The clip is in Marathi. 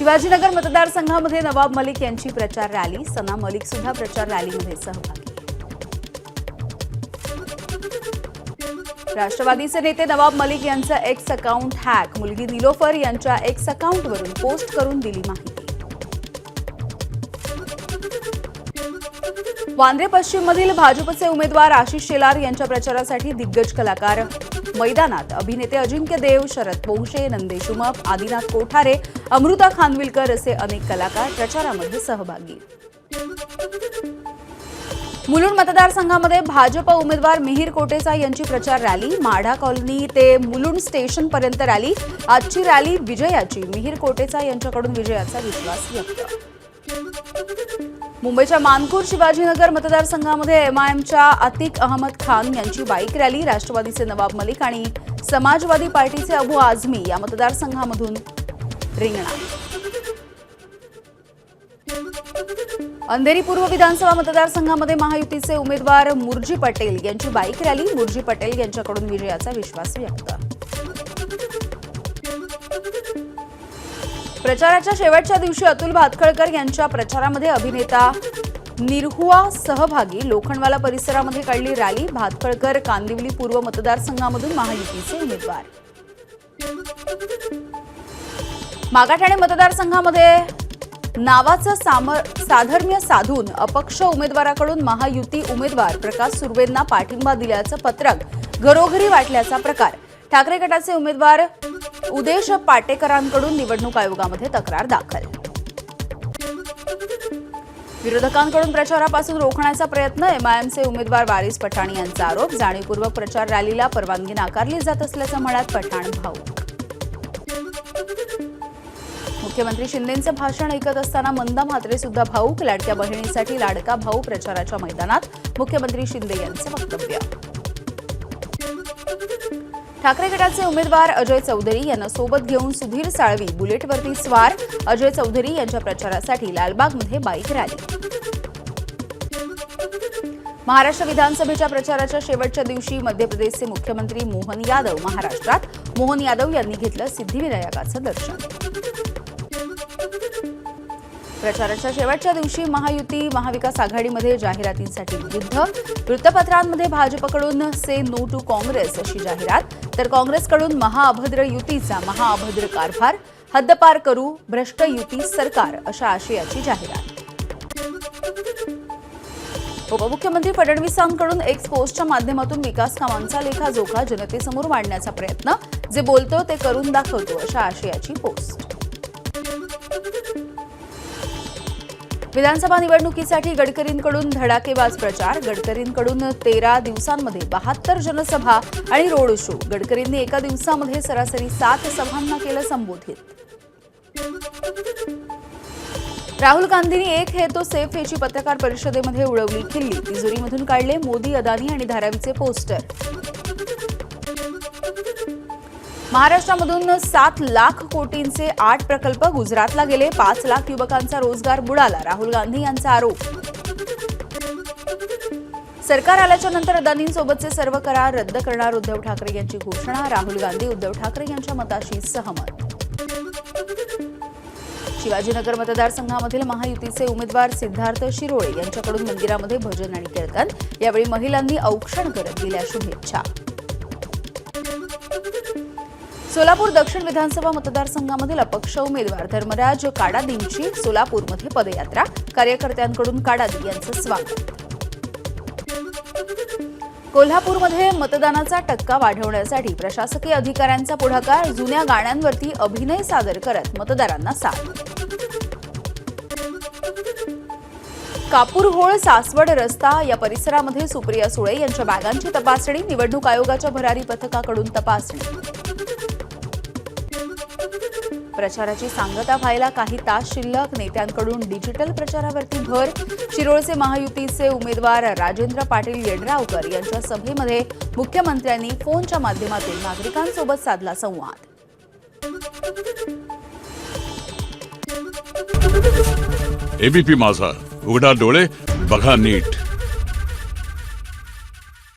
शिवाजीनगर मतदारसंघामध्ये नवाब मलिक यांची प्रचार रॅली। सना मलिक सुद्धा प्रचार रॅलीमध्ये सहभागी। राष्ट्रवादीचे नेते नवाब मलिक यांचा एक्स अकाउंट हॅक। मुलगी निलोफर यांच्या एक्स अकाउंटवरून पोस्ट करून दिली माहिती। वांद्रे पश्चिममधील भाजपचे उमेदवार आशिष शेलार यांच्या प्रचारासाठी दिग्गज कलाकार मैदानात। अभिनेते अजिंक्य देव, शरद पोंक्षे, नंदेश उमप, आदिनाथ कोठारे, अमृता खानविलकर असे अनेक कलाकार प्रचारामध्ये सहभागी। मुलुंड मतदारसंघामध्ये भाजप उमेदवार मिहिर कोटेचा यांची प्रचार रॅली। माढा कॉलनी ते मुलुंड स्टेशन पर्यंत रॅली। आजची रॅली विजयाची। मिहिर कोटेचा यांच्याकडून विजयाचा विश्वास व्यक्त। मुंबईच्या मानखुर्द शिवाजीनगर मतदारसंघामध्ये एमआयएमच्या अतिक अहमद खान यांची बाईक रॅली। राष्ट्रवादीचे नवाब मलिक आणि समाजवादी पार्टीचे अबू आझमी या मतदारसंघामधून रिंगणात। अंधेरी पूर्व विधानसभा मतदारसंघामध्ये महायुतीचे उमेदवार मुर्जी पटेल यांची बाईक रॅली। मुर्जी पटेल यांच्याकडून विजयाचा विश्वास व्यक्त। प्रचाराच्या शेवटच्या दिवशी अतुल भातखळकर यांच्या प्रचारामध्ये अभिनेता निरहुआ सहभागी। लोखंडवाला परिसरामध्ये काढली रॅली। भातखळकर कांदिवली पूर्व मतदारसंघामधून महायुतीचे उमेदवार। मागाठाणे मतदारसंघामध्ये नावाचं साधर्म्य साधून अपक्ष उमेदवाराकडून महायुती उमेदवार प्रकाश सुर्वेंना पाठिंबा दिल्याचं पत्रक घरोघरी वाटल्याचा प्रकार। ठाकरे गटाचे उमेदवार उदेश पाटेकरांकडून निवडणूक आयोगामध्ये तक्रार दाखल। विरोधकांकडून प्रचारापासून रोखण्याचा प्रयत्न। एमआयएमचे उमेदवार वारिस पठाण यांचा आरोप। जाणीवपूर्वक प्रचार रॅलीला परवानगी नाकारली जात असल्याचं म्हणत पठाण भाऊक। मुख्यमंत्री शिंदेंचं भाषण ऐकत असताना मंदा म्हात्रे सुद्धा भाऊक। लाडक्या बहिणीसाठी लाडका भाऊ प्रचाराच्या मैदानात। मुख्यमंत्री शिंदे यांचं वक्तव्य। ठाकरे गटाचे उमेदवार अजय चौधरी यांना सोबत घेऊन सुधीर साळवी बुलेटवरती स्वार। अजय चौधरी यांच्या प्रचारासाठी लालबागमध्ये बाईक रॅली। महाराष्ट्र विधानसभेच्या प्रचाराच्या शेवटच्या दिवशी मध्य प्रदेशचे मुख्यमंत्री मोहन यादव महाराष्ट्रात। मोहन यादव यांनी घेतलं सिद्धिविनायकाचं दर्शन। प्रचाराच्या शेवटच्या दिवशी महायुती महाविकास आघाडीमध्ये जाहिरातींसाठी युद्ध। वृत्तपत्रांमध्ये भाजपकडून से नो टू काँग्रेस अशी जाहिरात, तर काँग्रेसकडून महाअभद्र युतीचा महाअभद्र कारभार, हद्दपार करू भ्रष्ट युती सरकार अशा आशयाची जाहिरात। उपमुख्यमंत्री फडणवीसांकडून एक्स पोस्टच्या माध्यमातून विकास कामांचा लेखाजोखा जनतेसमोर मांडण्याचा प्रयत्न। जे बोलतो ते करून दाखवतो अशा आशयाची पोस्ट। विधानसभा निवडणुकीसाठी गडकरींकडून धडाकेबाज प्रचार। गडकरींकडून 13 दिवसांमध्ये 72 जनसभा आणि रोड शो। गडकरींनी एका दिवसामध्ये सरासरी 7 सभांना केलं संबोधित। राहुल गांधींनी एक है तो सेफ याची पत्रकार परिषदेमध्ये उडवली खिल्ली। तिजोरीमधून काढले मोदी, अदानी आणि धारावीचे पोस्टर। महाराष्ट्रामधून 7 लाख कोटींचे 8 प्रकल्प गुजरातला गेले। 5 लाख युवकांचा रोजगार बुडाला। राहुल गांधी यांचा आरोप। सरकार आल्याच्या नंतर अदानींसोबतचे सर्व करार रद्द करणार उद्धव ठाकरे यांची घोषणा। राहुल गांधी उद्धव ठाकरे यांच्या मताशी सहमत। शिवाजीनगर मतदारसंघामधील महायुतीचे उमेदवार सिद्धार्थ शिरोळे यांच्याकडून मंदिरामध्ये भजन आणि कीर्तन। यावेळी महिलांनी औक्षण करत दिल्या शुभेच्छा। सोलापूर दक्षिण विधानसभा मतदारसंघामधील अपक्ष उमेदवार धर्मराज काडादींची सोलापूरमध्ये पदयात्रा। कार्यकर्त्यांकडून काडादी यांचं स्वागत। कोल्हापूरमध्ये मतदानाचा टक्का वाढवण्यासाठी प्रशासकीय अधिकाऱ्यांचा पुढाकार। जुन्या गाण्यांवरती अभिनय सादर करत मतदारांना साथ। कापूरहोळ सासवड रस्ता या परिसरामध्ये सुप्रिया सुळे यांच्या बॅगांची तपासणी। निवडणूक आयोगाच्या भरारी पथकाकडून तपासणी। प्रचाराची सांगता व्हायला काही तास शिल्लक। नेत्यांकडून डिजिटल प्रचारावरती भर। शिरोळचे महायुतीचे उमेदवार राजेंद्र पाटील येड्रावकर यांच्या सभेमध्ये मुख्यमंत्र्यांनी फोनच्या माध्यमातून नागरिकांसोबत साधला संवाद। एबीपी माझा, उघडा डोळे बघा नीट।